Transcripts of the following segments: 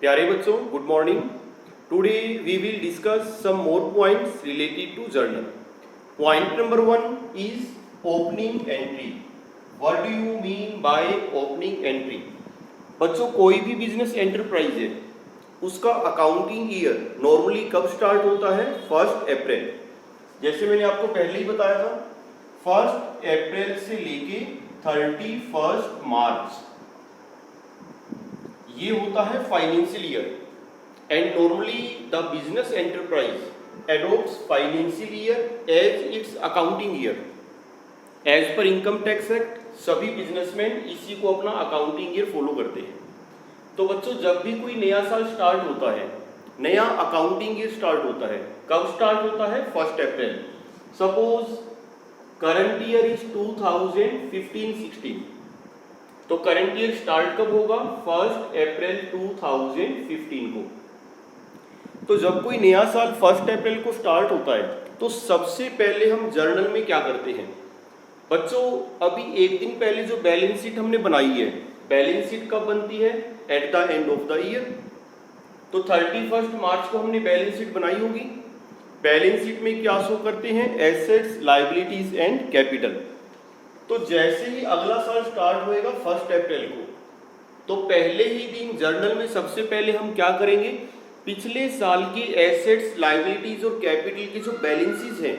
प्यारे बच्चों, good morning. Today we will discuss some more points related to journal. Point number 1 is opening entry. What do you mean by opening entry? बच्चों, कोई भी business enterprise है, उसका accounting year normally कब start होता है? 1 अप्रैल। जैसे मैंने आपको पहले ही बताया था, 1 अप्रैल से लेके 31 मार्च ये होता है financial year. And normally the business enterprise adopts financial year as its accounting year. As per income tax act सभी बिजनेसमैन इसी को अपना अकाउंटिंग ईयर फॉलो करते हैं। तो बच्चों, जब भी कोई नया साल स्टार्ट होता है, नया अकाउंटिंग ईयर स्टार्ट होता है, कब स्टार्ट होता है? 1 अप्रैल। सपोज करंट ईयर इज 2015-16, तो करंट ईयर स्टार्ट कब होगा? 1 अप्रैल 2015 को। तो जब कोई नया साल 1 अप्रैल को स्टार्ट होता है, तो सबसे पहले हम जर्नल में क्या करते हैं? बच्चों, अभी एक दिन पहले जो बैलेंस शीट हमने बनाई है, बैलेंस शीट कब बनती है? At the end of the year. तो 31 मार्च को हमने बैलेंस शीट बनाई होगी। बैलेंस शीट में क्या शो करते हैं? Assets, liabilities and capital. तो जैसे ही अगला साल स्टार्ट होएगा 1 अप्रैल को, तो पहले ही दिन जर्नल में सबसे पहले हम क्या करेंगे? पिछले साल की एसेट्स, लायबिलिटीज और कैपिटल के जो बैलेंसेस हैं,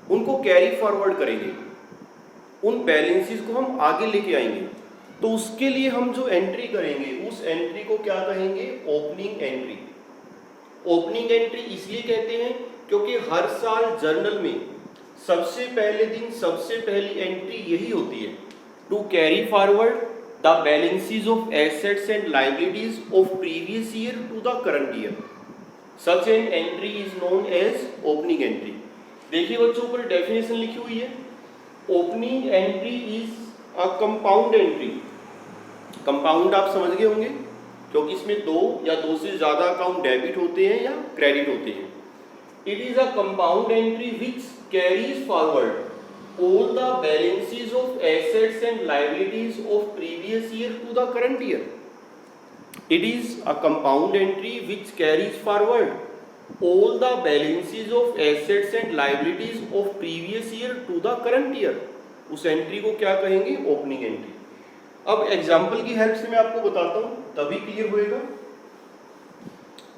उनको कैरी फॉरवर्ड करेंगे। उन बैलेंसेस को हम आगे लेके आएंगे। तो उसके लिए हम जो एंट्री करेंगे, उस एंट्री को क्या कहेंगे? Opening entry. ओपनिंग एंट्री इसलिए कहते हैं क्योंकि हर साल जर्नल में सबसे पहले दिन सबसे पहली एंट्री यही होती है, to carry forward the balances of assets and liabilities of previous year to the current year. Such an entry is known as opening entry. देखिए बच्चों, ऊपर डेफिनेशन लिखी हुई है। Opening entry is a compound entry. Compound आप समझ गए होंगे, क्योंकि इसमें 2 या 2 से ज्यादा अकाउंट डेबिट होते हैं या क्रेडिट होते हैं। It is a compound entry which carries forward all the balances of assets and liabilities of previous year to the current year. It is a compound entry which carries forward all the balances of assets and liabilities of previous year to the current year. उस entry को क्या कहेंगे? Opening entry. अब example की help से मैं आपको बताता हूं, तभी क्लियर होएगा।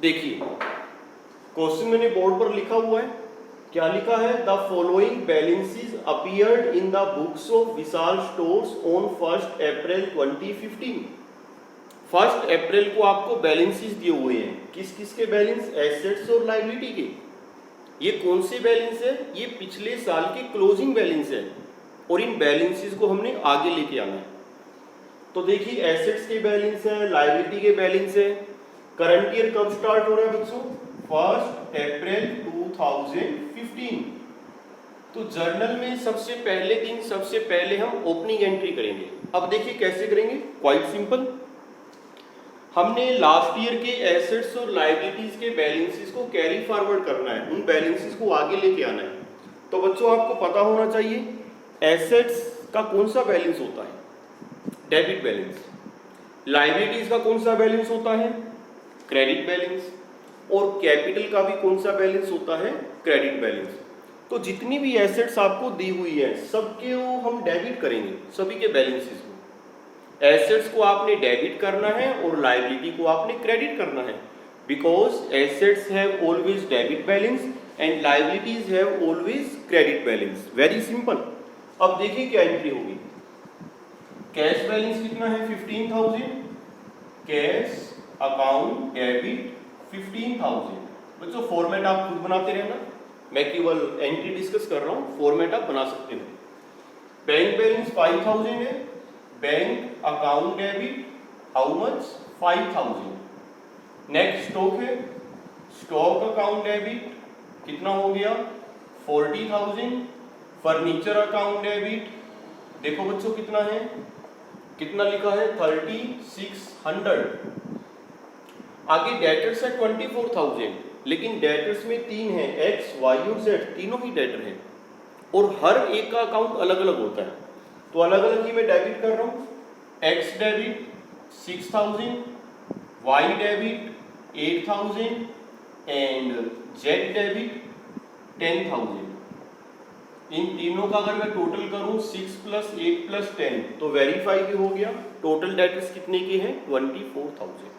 देखिए, क्वेश्चन मैंने बोर्ड पर लिखा हुआ है। क्या लिखा है? The following balances appeared in the books of Vishal stores on 1 अप्रैल 2015। 1 अप्रैल को आपको बैलेंसेस दिए हुए हैं। किस किस के बैलेंस? एसेट्स और लायबिलिटी के। ये कौन से बैलेंस है? ये पिछले साल के क्लोजिंग बैलेंस है, और इन बैलेंसेस को हमने आगे लेके आना है। तो देखिए, एसेट्स के बैलेंस है, लायबिलिटी के बैलेंस है। करंट ईयर कब स्टार्ट हो रहा है बच्चों? 1 अप्रैल 2015। तो जर्नल में सबसे पहले दिन सबसे पहले हम ओपनिंग एंट्री करेंगे। अब देखिए कैसे करेंगे, क्वाइट सिंपल। हमने लास्ट ईयर के एसेट्स और लायबिलिटीज के बैलेंसेस को कैरी फॉरवर्ड करना है, उन बैलेंसेस को आगे लेके आना है। तो बच्चों, आपको पता होना चाहिए एसेट्स का कौन सा बैलेंस होता है? Debit balance. लायबिलिटीज का कौन सा बैलेंस होता है? Credit balance. और कैपिटल का भी कौन सा बैलेंस होता है? Credit balance. तो जितनी भी एसेट्स आपको दी हुई है, सबके हम डेबिट करेंगे, सभी के बैलेंसेस को। एसेट्स को आपने डेबिट करना है और लायबिलिटी को आपने क्रेडिट करना है, because assets have always debit balance and liabilities have always credit balance. Very simple. अब देखिए क्या एंट्री होगी। कैश बैलेंस कितना है? 15,000। Cash account debit 15,000। बच्चों, फॉर्मेट आप खुद बनाते रहना, मैं केवल एंट्री डिस्कस कर रहा हूं, फॉर्मेट आप बना सकते हो। बैंक बैलेंस 5,000 है। Bank account debit how much? 5,000। Next stock है, स्टॉक अकाउंट डेबिट कितना हो गया? 40,000। फर्नीचर अकाउंट डेबिट देखो बच्चों कितना है, कितना लिखा है? 3600। आगे डेटर्स है 24,000, लेकिन डेटर्स में 3 है, एक्स, वाई और जेड, तीनों ही डेटर हैं, और हर एक का अकाउंट अलग अलग होता है। तो अलग अलग ही मैं डेबिट कर रहा हूँ। X debit 6,000, Y debit 8000 and Z debit 10,000। इन तीनों का अगर मैं टोटल करूं 6 + 8 + 10 तो वेरीफाई भी हो गया। टोटल डेट्स कितने की है? 24,000।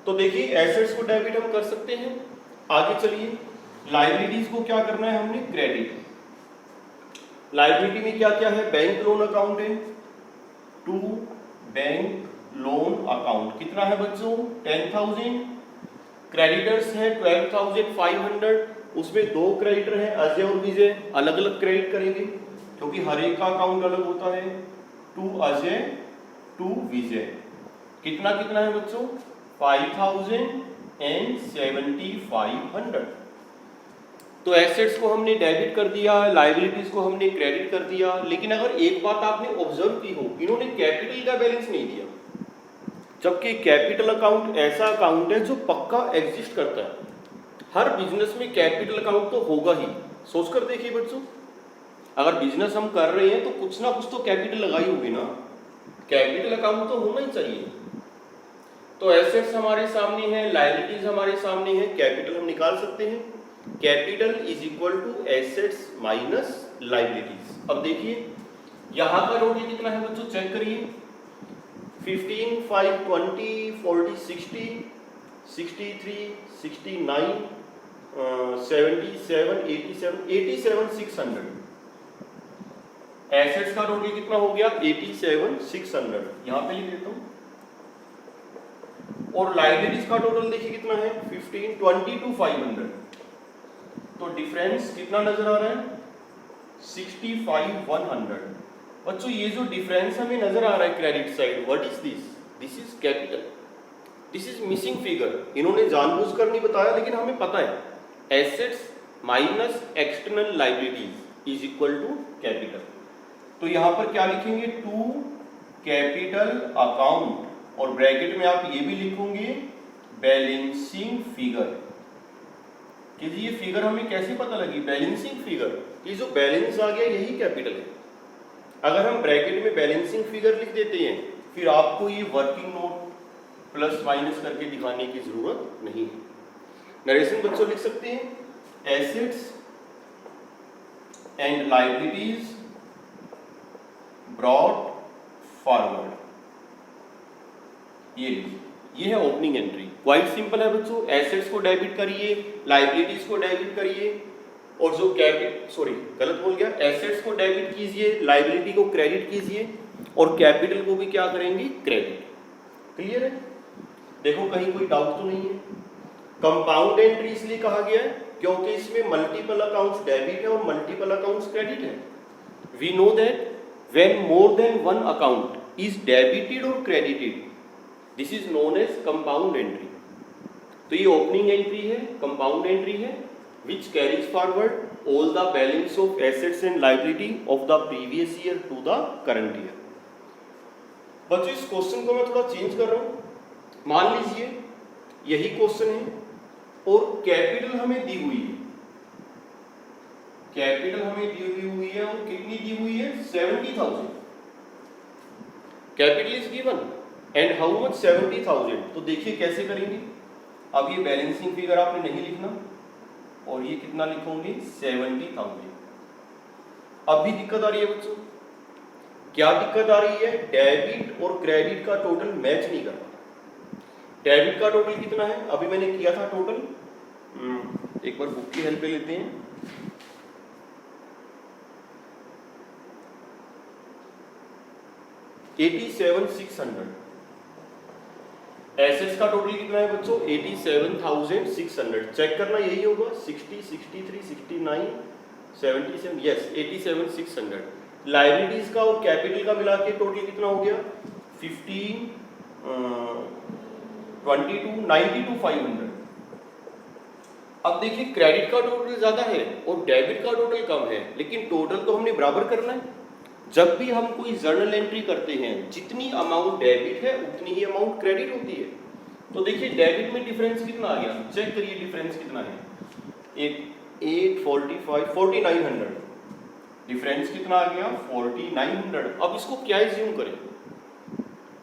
तो देखिए एसेट्स को डेबिट हम कर सकते हैं। आगे चलिए, लायबिलिटीज को क्या करना है हमने? क्रेडिट। लायबिलिटी में क्या क्या है? बैंक लोन अकाउंट है, टू बैंक लोन अकाउंट कितना है बच्चों? 10,000। क्रेडिटर्स है 12,500, उसमें दो क्रेडिटर हैं अजय और विजय, अलग अलग क्रेडिट करेंगे क्योंकि हर एक का अकाउंट अलग होता है। टू अजय टू विजय कितना कितना है बच्चों? 5,000 एंड 7,500। तो एसेट्स को हमने डेबिट कर दिया, लायबिलिटीज को हमने क्रेडिट कर दिया। लेकिन अगर एक बात आपने ऑब्जर्व की हो, इन्होंने कैपिटल का बैलेंस नहीं दिया, जबकि कैपिटल अकाउंट ऐसा अकाउंट है जो पक्का एग्जिस्ट करता है। हर बिजनेस में कैपिटल अकाउंट तो होगा ही। सोचकर देखिए बच्चों, अगर बिजनेस हम कर रहे हैं तो कुछ ना कुछ तो कैपिटल लगाई होगी ना, कैपिटल अकाउंट तो होना ही चाहिए। तो एसेट्स हमारे सामने है, लायबिलिटीज हमारे सामने है, कैपिटल हम निकाल सकते हैं। Capital is equal to assets minus liabilities. अब देखिए यहां का टोटल कितना है बच्चों? चेक करिए। 15, 5, 20, 40, 60, 63, 69, 77, 87, 87,600। एसेट्स का टोटल कितना हो गया? 87,600। यहां पे लिख देता हूं। और लायबिलिटीज का टोटल देखिए कितना है? 15, 22,500। तो डिफरेंस कितना नजर आ रहा है? 65,100। बच्चों ये जो डिफरेंस हमें नजर आ रहा है credit side, what is this? This is capital, this is missing figure. इन्होंने जानबूझकर नहीं बताया लेकिन हमें पता है assets minus external liabilities is equal to capital. तो यहां पर क्या लिखेंगे? टू कैपिटल अकाउंट, और ब्रैकेट में आप ये भी लिखोगे बैलेंसिंग फिगर। कि जी ये फिगर हमें कैसे पता लगी? बैलेंसिंग फिगर, ये जो बैलेंस आ गया यही कैपिटल है। अगर हम ब्रैकेट में बैलेंसिंग फिगर लिख देते हैं फिर आपको ये वर्किंग नोट प्लस माइनस करके दिखाने की जरूरत नहीं है। नरेशन बच्चों लिख सकते हैं assets and liabilities brought forward. ये है ओपनिंग एंट्री। क्वाइट सिंपल है बच्चों। एसेट्स को डेबिट करिए, लायबिलिटीज को डेबिट करिए, और जो गलत बोल गया, एसेट्स को डेबिट कीजिए, लायबिलिटी को क्रेडिट कीजिए, और कैपिटल को भी क्या करेंगे? क्रेडिट। क्लियर है? देखो कहीं कोई डाउट तो नहीं है। कंपाउंड एंट्री इसलिए कहा गया है क्योंकि इसमें मल्टीपल अकाउंट्स डेबिट है और मल्टीपल अकाउंट्स क्रेडिट है। We know that when more than one account is debited और credited, this is known as compound entry. तो ये ओपनिंग एंट्री है, कंपाउंड एंट्री है, which carries forward all the balance of assets and liability of the previous year to the current year। बच्चों इस question को मैं थोड़ा चेंज कर रहा हूं। मान लीजिए यही क्वेश्चन है और कैपिटल हमें दी हुई है, कैपिटल हमें दी हुई है और कितनी दी हुई है? 70,000। Capital is given and how much? 70,000। तो देखिए कैसे करेंगे। अब ये बैलेंसिंग फिगर आपने नहीं लिखना और ये कितना लिखोगे? 70,000। अब भी दिक्कत आ रही है बच्चों। क्या दिक्कत आ रही है? डेबिट और क्रेडिट का टोटल मैच नहीं कर रहा। डेबिट का टोटल कितना है? अभी मैंने किया था टोटल, एक बार बुक की हेल्प ले लेते हैं। $87,600। एसेट्स का टोटल कितना है बच्चों? 87,600। चेक करना यही होगा। 60, 63, 69, 77, यस 87,600। लायबिलिटीज का और कैपिटल का मिला के टोटल कितना हो गया? 15, 22, 92,500। अब देखिए क्रेडिट का टोटल ज्यादा है और डेबिट का टोटल कम है, लेकिन टोटल तो हमने बराबर करना है। जब भी हम कोई जर्नल एंट्री करते हैं जितनी अमाउंट डेबिट है उतनी ही अमाउंट क्रेडिट होती है। तो देखिए डेबिट में डिफरेंस कितना आ गया? चेक करिए डिफरेंस कितना है। 845, 4900। डिफरेंस कितना आ गया? 4900। अब इसको क्या एज्यूम करें?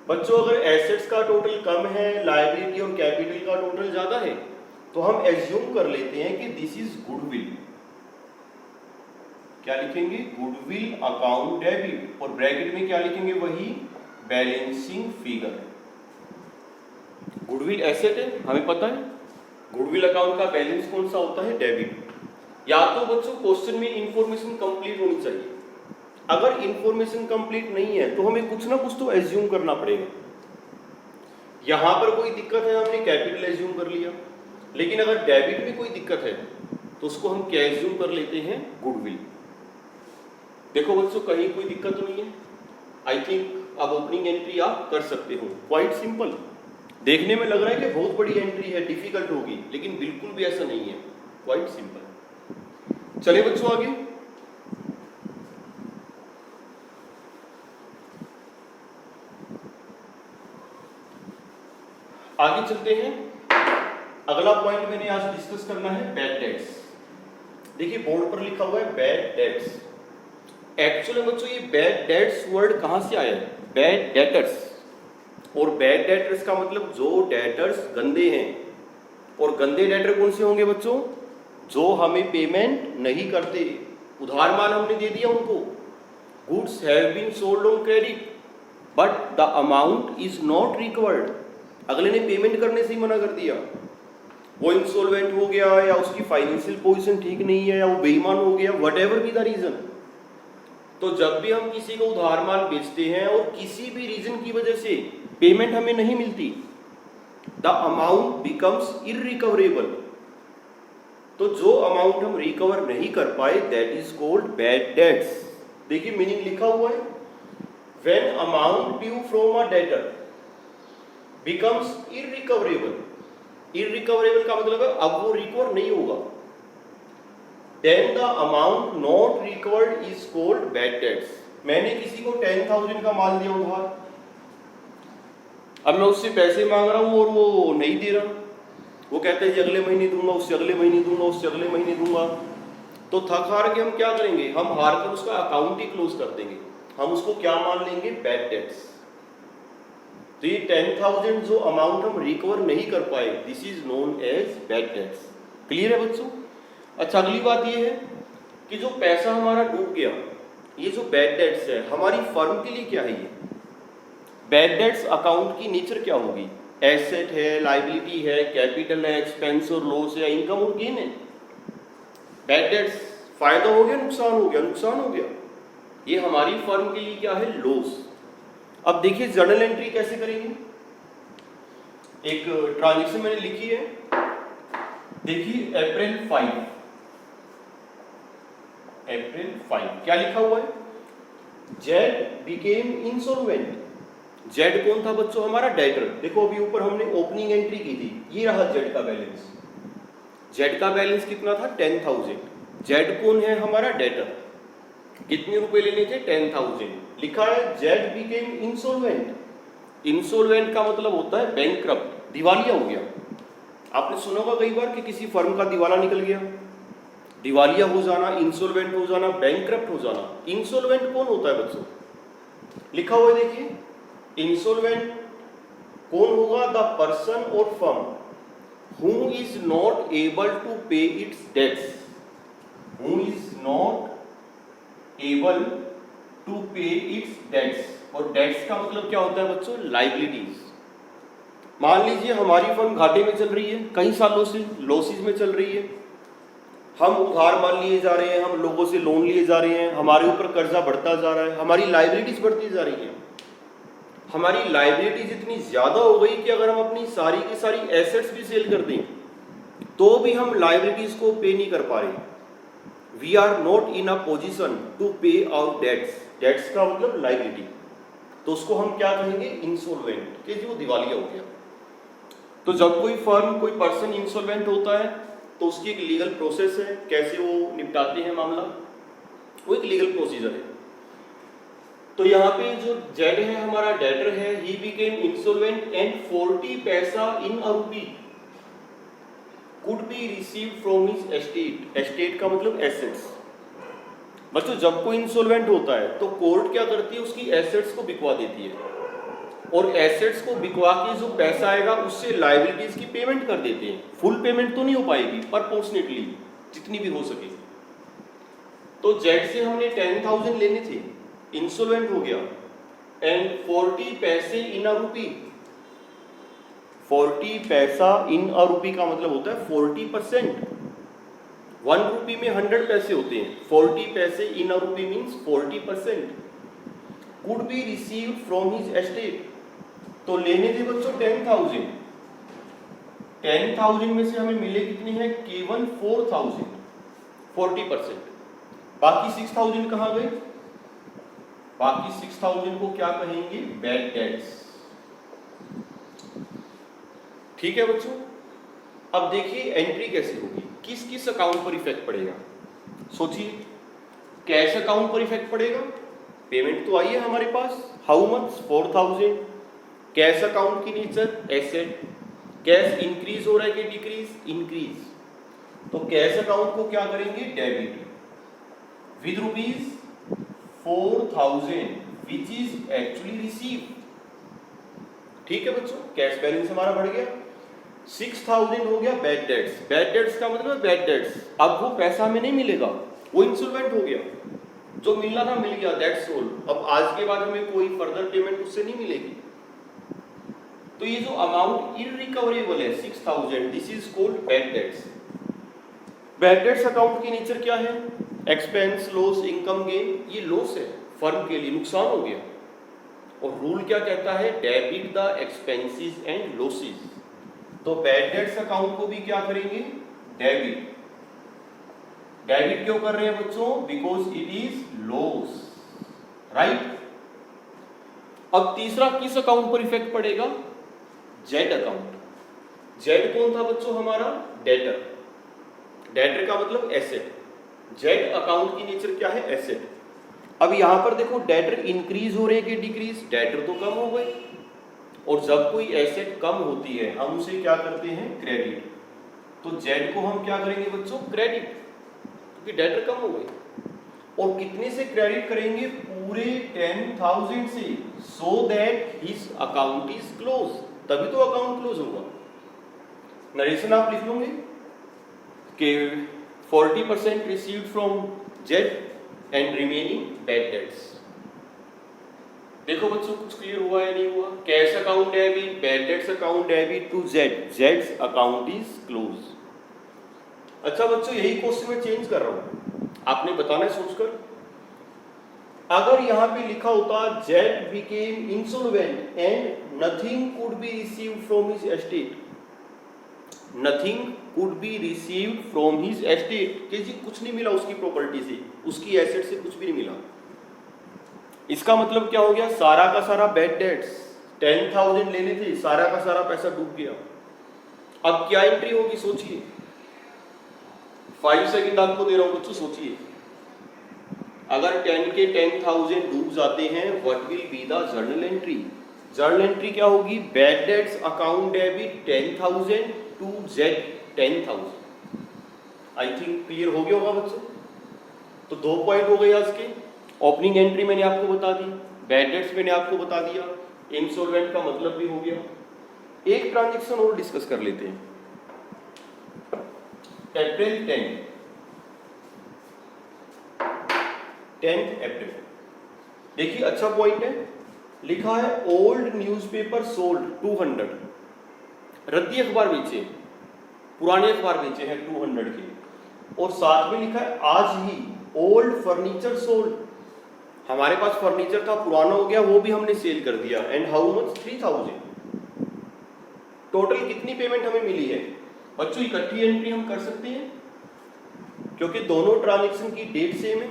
बच्चों अगर एसेट्स का टोटल कम है, लायबिलिटी और कैपिटल का टोटल ज्यादा है, तो हम एज्यूम कर लेते हैं कि दिस इज गुडविल। क्या लिखेंगे? गुडविल अकाउंट डेबिट, और ब्रैकेट में क्या लिखेंगे? वही बैलेंसिंग फिगर। गुडविल एसेट है, हमें पता है। गुडविल अकाउंट का बैलेंस कौन सा होता है? डेबिट। या तो बच्चों क्वेश्चन में इंफॉर्मेशन कंप्लीट होनी चाहिए। अगर इंफॉर्मेशन कंप्लीट नहीं है तो हमें कुछ ना कुछ तो एज्यूम करना पड़ेगा। यहां पर कोई दिक्कत है, हमने कैपिटल एज्यूम कर लिया, लेकिन अगर डेबिट में कोई दिक्कत है तो उसको हम क्या एज्यूम कर लेते हैं? गुडविल। देखो बच्चों, कहीं कोई दिक्कत तो नहीं है। आई थिंक अब ओपनिंग एंट्री आप कर सकते हो। Quite simple. देखने में लग रहा है कि बहुत बड़ी एंट्री है, डिफिकल्ट होगी, लेकिन बिल्कुल भी ऐसा नहीं है, क्वाइट सिंपल। चलिए बच्चों आगे। आगे चलते हैं। अगला पॉइंट मैंने आज डिस्कस करना है बैड डेट्स। देखिए बोर्ड पर लिखा हुआ है बैड डेट्स। एक्चुअली बच्चों ये बैड डेट्स वर्ड कहां से आया है? Bad debtors. और बैड डेटर्स का मतलब जो डेटर्स गंदे हैं। और गंदे डेटर कौन से होंगे बच्चों? जो हमें पेमेंट नहीं करते। उधार माल हमने दे दिया उनको, goods have been sold on credit but the amount is not recovered. अगले ने पेमेंट करने से ही मना कर दिया, वो इंसॉल्वेंट हो गया, या उसकी फाइनेंशियल पोजीशन ठीक नहीं है, या वो बेईमान हो गया, व्हाटएवर बी द रीजन। तो जब भी हम किसी को उधार माल बेचते हैं और किसी भी रीजन की वजह से पेमेंट हमें नहीं मिलती, द अमाउंट बिकम्स इररिकवरेबल। तो जो अमाउंट हम रिकवर नहीं कर पाए, that is called bad debts. देखिए मीनिंग लिखा हुआ है, when amount due from a debtor becomes irrecoverable. Irrecoverable का मतलब है अब वो रिकवर नहीं होगा। Then the amount not recovered is called bad debts. मैंने किसी को 10,000 का माल दिया उधार, अब मैं उससे पैसे मांग रहा हूं और वो नहीं दे रहा। वो कहते हैं अगले महीने दूंगा, उससे अगले महीने दूंगा, उससे अगले महीने दूंगा। तो थक हार के हम क्या करेंगे? हम हार कर उसका अकाउंट ही क्लोज कर देंगे। हम उसको क्या मान लेंगे? Bad debts. तो ये 10,000 जो अमाउंट हम रिकवर नहीं कर पाए, this is known as bad debts. Clear है बच्चों? अच्छा अगली बात ये है कि जो पैसा हमारा डूब गया, ये जो बैड डेट्स है हमारी फर्म के लिए क्या है? ये बैड डेट्स अकाउंट की नेचर क्या होगी? एसेट है, लायबिलिटी है, कैपिटल है, एक्सपेंस और लॉस है, इनकम और गेन है। बैड डेट्स फायदा हो गया, नुकसान हो गया? नुकसान हो गया। ये हमारी फर्म के लिए क्या है? लॉस। अब देखिए जर्नल एंट्री कैसे करेंगे। एक ट्रांजेक्शन मैंने लिखी है, देखिए अप्रैल 5 क्या लिखा हुआ है? Z became insolvent. जेड कौन था बच्चों? हमारा डेटर। देखो अभी ऊपर हमने ओपनिंग एंट्री की थी, ये रहा जेड का बैलेंस। जेड का बैलेंस कितना था? 10,000। जेड कौन है? हमारा डेटर। कितने रुपए लेने थे? 10,000। लिखा है जेड बिकेम इंसॉल्वेंट। इंसॉल्वेंट का मतलब होता है बैंकक्रप्ट, दिवालिया हो गया। आपने सुना होगा कई बार कि किसी फर्म का दिवाला निकल गया। दिवालिया हो जाना, इंसॉल्वेंट हो जाना, बैंकक्रप्ट हो जाना। इंसॉल्वेंट कौन होता है बच्चों? लिखा हुआ है देखिए, इंसॉल्वेंट कौन होगा? द पर्सन और firm who is not able to pay its debts. Who is not able to pay its debts. और डेट्स का मतलब क्या होता है बच्चों? लायबिलिटीज। मान लीजिए हमारी फर्म घाटे में चल रही है, कई सालों से लॉसेज में चल रही है, हम उधार माल लिए जा रहे हैं, हम लोगों से लोन लिए जा रहे हैं, हमारे ऊपर कर्जा बढ़ता जा रहा है, हमारी लायबिलिटीज बढ़ती जा रही है। हमारी लायबिलिटीज इतनी ज्यादा हो गई कि अगर हम अपनी सारी की सारी एसेट्स भी सेल कर दें तो भी हम लायबिलिटीज को पे नहीं कर पा रहे। We are not in a position to pay our debts. Debts का मतलब लायबिलिटी। तो उसको हम क्या कहेंगे? इंसॉल्वेंट, कि जो दिवालिया हो गया। तो जब कोई फर्म, कोई पर्सन इंसॉल्वेंट होता है तो उसकी एक लीगल प्रोसेस है, कैसे वो निपटाते हैं मामला, वो एक लीगल प्रोसीजर है। तो यहाँ पे जो जेड है हमारा डेटर है, ही बिकेम इंसॉल्वेंट एंड 40 पैसा इन अ रूपी could be received from his estate. Estate का मतलब एसेट्स। बच्चों जब कोई इंसॉल्वेंट होता है तो कोर्ट क्या करती है? उसकी एसेट्स को बिकवा देती है। और एसेट्स को बिकवा के जो पैसा आएगा उससे लायबिलिटीज की पेमेंट कर देते हैं। फुल पेमेंट तो नहीं हो पाएगी, प्रोपोर्शनेटली जितनी भी हो सके। तो जेड से हमने 10,000 लेने थे, इंसोल्वेंट हो गया, एंड 40 पैसे इन अ रुपी। 40 पैसा इन अ रुपी का मतलब होता है 40%। 1 रुपी में 100 पैसे होते हैं, 40 पैसे in a rupee means 40%। Could be received from his estate, तो लेने थे बच्चों 10,000। 10,000 में से हमें मिले कितने हैं, केवल 4,000, 40%। बाकी 6,000 कहाँ गए? बाकी 6,000 को क्या कहेंगे, बैड डेट्स। ठीक है बच्चों, अब देखिए एंट्री कैसे होगी, किस किस अकाउंट पर इफेक्ट पड़ेगा। सोचिए, कैश अकाउंट पर इफेक्ट पड़ेगा, पेमेंट तो आई है हमारे पास, हाउ मच, 4,000। कैश अकाउंट की नेचर एसेट, कैश इंक्रीज हो रहा है कि डिक्रीज, इंक्रीज, तो कैश अकाउंट को क्या करेंगे, debit with rupees 4,000 which is actually receive. ठीक है बच्चों, कैश बैलेंस हमारा बढ़ गया। 6,000 हो गया बैड डेट्स। बैड डेट्स का मतलब बैड डेट्स, अब वो पैसा हमें नहीं मिलेगा, वो इंसॉल्वेंट हो गया, जो मिलना था मिल गया, दैट्स ऑल। अब आज के बाद हमें कोई फर्दर पेमेंट उससे नहीं मिलेगी। तो ये जो अमाउंट इररिकवरेबल है 6,000, this is called bad dates. Bad debts account की नेचर क्या है, एक्सपेंस, लॉस, इनकम, गेन। ये लॉस है, फर्म के लिए नुकसान हो गया, और रूल क्या कहता है, debit the expenses and losses. तो बैड डेट्स अकाउंट को भी क्या करेंगे, डेबिट। डेबिट क्यों कर रहे हैं बच्चों, because it is loss, right. अब तीसरा किस अकाउंट पर इफेक्ट पड़ेगा, जेड अकाउंट। जेड कौन था बच्चों हमारा, डेटर। डेटर का मतलब एसेट, जेड अकाउंट की नेचर क्या है, एसेट। अब यहां पर देखो डेटर इंक्रीज हो रहे हैं कि डिक्रीज, डेटर तो कम हो गए, और जब कोई एसेट कम होती है हम उसे क्या करते हैं, क्रेडिट। तो जेड को हम क्या करेंगे बच्चों, क्रेडिट, क्योंकि डेटर कम हो गए। और कितने से क्रेडिट करेंगे, पूरे 10,000 से, so that his account is close, तभी तो अकाउंट क्लोज होगा। नरेशन आप लिख लोगे कि 40% received from Z and remaining bad debts. देखो बच्चों कुछ क्लियर हुआ या नहीं हुआ, cash account debit, bad debts account debit to Z, जेड्स अकाउंट इज क्लोज। अच्छा बच्चों, यही क्वेश्चन मैं चेंज कर रहा हूं, आपने बताना है सोचकर। अगर यहां पे लिखा होता Z became insolvent and nothing could be received from his estate, nothing could be received from his estate, कि जी कुछ नहीं मिला उसकी प्रॉपर्टी से, उसकी एसेट से कुछ भी नहीं मिला। इसका मतलब क्या हो गया, सारा का सारा बैड डेट्स, 10,000 लेने थे, सारा का सारा पैसा डूब गया। अब क्या एंट्री होगी सोचिए, 5 सेकंड आपको दे रहा हूं बच्चों, सोचिए। अगर 10 के 10,000 डूब जाते हैं, what will be the journal entry. Journal entry क्या होगी, bad debts account debit 10,000 to Z 10,000। I think clear हो गया होगा बच्चों। तो 2 पॉइंट हो गए आज के। ओपनिंग एंट्री मैंने आपको बता दी, बैड डेट्स मैंने आपको बता दिया, इंसॉल्वेंट का मतलब भी हो गया। एक ट्रांजैक्शन और डिस्कस कर लेते हैं, अप्रैल 10th अप्रैल। देखिए अच्छा पॉइंट है, लिखा है ओल्ड न्यूज़पेपर सोल्ड 200, रद्दी अखबार बेचे, पुराने अखबार बेचे हैं 200 के, और साथ में लिखा है आज ही ओल्ड फर्नीचर सोल्ड, हमारे पास फर्नीचर था पुराना हो गया, वो भी हमने सेल कर दिया, एंड हाउ मच, 3,000। टोटल कितनी पेमेंट हमें मिली है बच्चों, इकट्ठी एंट्री हम कर सकते हैं क्योंकि दोनों ट्रांजैक्शन की डेट सेम है,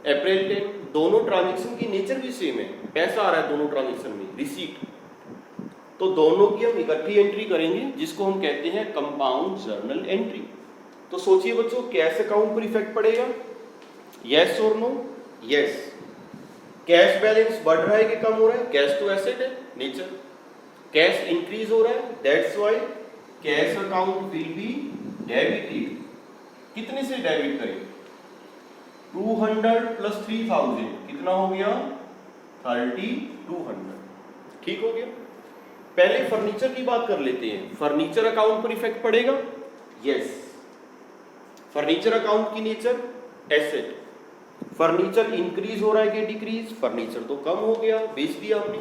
अप्रैल 10, दोनों ट्रांजैक्शन की नेचर भी सेम है, पैसा आ रहा है दोनों ट्रांजैक्शन में, रिसीट। तो दोनों की हम इकट्ठी एंट्री करेंगे जिसको हम कहते हैं कंपाउंड जर्नल एंट्री। तो सोचिए बच्चों, कैश अकाउंट पर इफेक्ट पड़ेगा, यस और नो, यस। कैश बैलेंस बढ़ रहा है कि कम हो रहा है, कैश तो एसेट है, नेचर। कैश इंक्रीज हो रहा है, that's why cash account will be debited. कितने से डेबिट करें, 200 प्लस 3,000 कितना हो गया, 3,200। ठीक हो गया। पहले फर्नीचर की बात कर लेते हैं। फर्नीचर अकाउंट पर इफेक्ट पड़ेगा? यस। फर्नीचर अकाउंट की नेचर एसेट। फर्नीचर इंक्रीज हो रहा है कि डिक्रीज? फर्नीचर तो कम हो गया, बेच दिया आपने,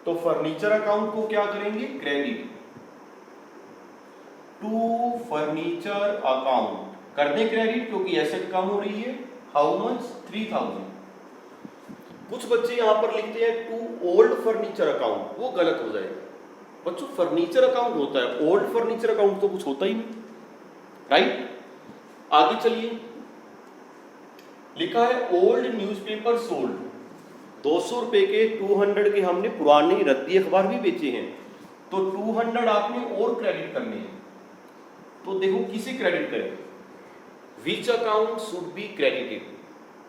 तो फर्नीचर अकाउंट को क्या करेंगे? क्रेडिट टू फर्नीचर अकाउंट कर दें क्रेडिट, क्योंकि एसेट कम हो रही है। How much? 3000। कुछ बच्चे यहां पर लिखते हैं टू ओल्ड फर्नीचर अकाउंट, वो गलत हो जाएगा बच्चों। फर्नीचर अकाउंट होता है, ओल्ड फर्नीचर अकाउंट तो कुछ होता ही नहीं, राइट। आगे चलिए, लिखा है ओल्ड न्यूज़पेपर सोल्ड। 200 रुपए के 200 के हमने पुराने रद्दी अखबार भी बेचे हैं, तो 200 आपने और क्रेडिट करने हैं। तो देखो किसे क्रेडिट करें? Which account should be credited?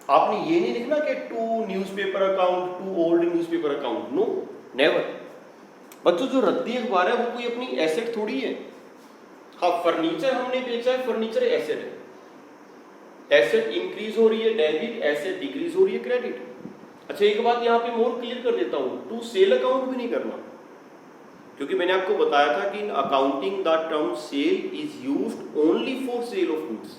आपने ये नहीं लिखना कि to newspaper account, to old newspaper account, no, never. बच्चों जो रद्दी अखबार है वो कोई अपनी एसेट थोड़ी है। हाँ, फर्नीचर हमने बेचा है, फर्नीचर एसेट है। एसेट इंक्रीज हो रही है डेबिट, एसेट डिक्रीज हो रही है क्रेडिट। अच्छा, एक बात यहाँ पे मोर क्लियर कर देता हूँ, टू सेल अकाउंट भी नहीं करना, क्योंकि मैंने आपको बताया था कि in accounting the term sale is used only for sale of goods.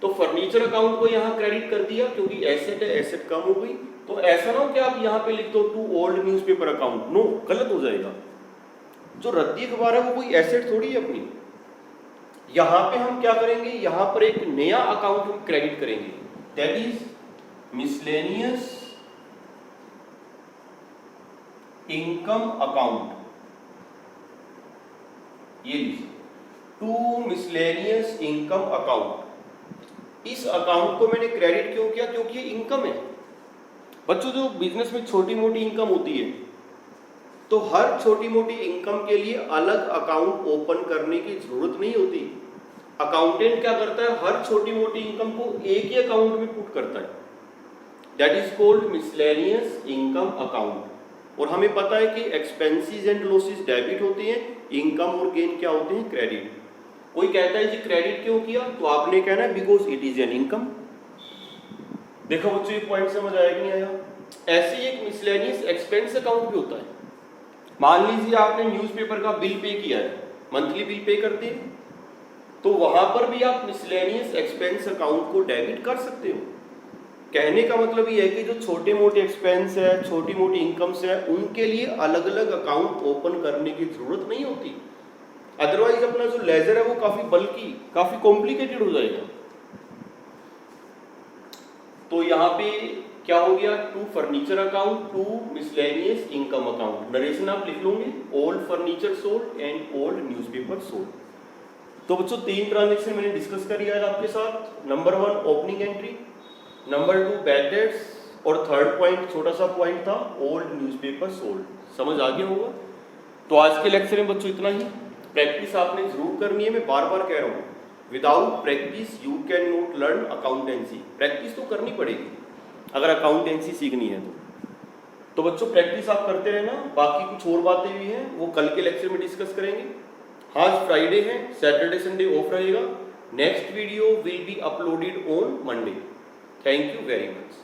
तो फर्नीचर अकाउंट को यहाँ क्रेडिट कर दिया क्योंकि एसेट है, एसेट कम हो गई। तो ऐसा ना हो कि आप यहाँ पे लिख दो to old newspaper account, no, गलत हो जाएगा। जो रद्दी अखबार है वो कोई एसेट थोड़ी है अपनी। यहां पे हम क्या करेंगे? यहां पर एक नया अकाउंट हम क्रेडिट करेंगे, that is miscellaneous income account. ये लीजिए, टू मिसलेनियस इनकम अकाउंट। इस अकाउंट को मैंने क्रेडिट क्यों किया? क्योंकि ये इनकम है। बच्चों जो बिजनेस में छोटी मोटी इनकम होती है, तो हर छोटी मोटी इनकम के लिए अलग अकाउंट ओपन करने की जरूरत नहीं होती। अकाउंटेंट क्या करता है? हर छोटी मोटी इनकम को एक ही अकाउंट में पुट करता है, that is called miscellaneous income account. और हमें पता है कि एक्सपेंसेस एंड लॉसेस डेबिट होते हैं, इनकम और गेन क्या होते हैं? क्रेडिट। कोई कहता है जी क्रेडिट क्यों किया? तो आपने कहना है because it is an income. देखो बच्चों, ये पॉइंट समझ आया कि नहीं आया? ऐसे ही एक मिसलेनियस एक्सपेंस अकाउंट भी होता है। मान लीजिए आपने न्यूज़पेपर का बिल पे किया है, मंथली बिल पे करते हैं, तो वहां पर भी आप मिसलेनियस एक्सपेंस अकाउंट को डेबिट कर सकते हो। कहने का मतलब ये है कि जो छोटे मोटे एक्सपेंस है, छोटी मोटी इनकम्स है, उनके लिए अलग अलग अकाउंट ओपन करने की जरूरत नहीं होती। अदरवाइज अपना जो लेजर है वो काफी बल्कि, काफी कॉम्प्लिकेटेड हो जाएगा। तो यहाँ पे क्या हो गया? To furniture account, to miscellaneous income account. Narration आप लिख लोगे, old furniture sold and old newspaper sold. तो बच्चों 3 ट्रांजेक्शन मैंने डिस्कस करी आज आपके साथ। Number 1 opening entry, number 2 bad debts, और थर्ड पॉइंट छोटा सा पॉइंट था ओल्ड न्यूज़पेपर सोल्ड। समझ आ गया होगा? तो आज के लेक्चर में बच्चों इतना ही। प्रैक्टिस आपने जरूर करनी है, मैं बार बार कह रहा हूँ, without practice you can not learn accountancy. Practice तो करनी पड़ेगी अगर अकाउंटेंसी सीखनी है तो बच्चों प्रैक्टिस आप करते रहना। बाकी कुछ और बातें भी हैं, वो कल के लेक्चर में डिस्कस करेंगे। आज फ्राइडे है, सैटरडे संडे ऑफ रहेगा। Next video will be uploaded on Monday. Thank you very much.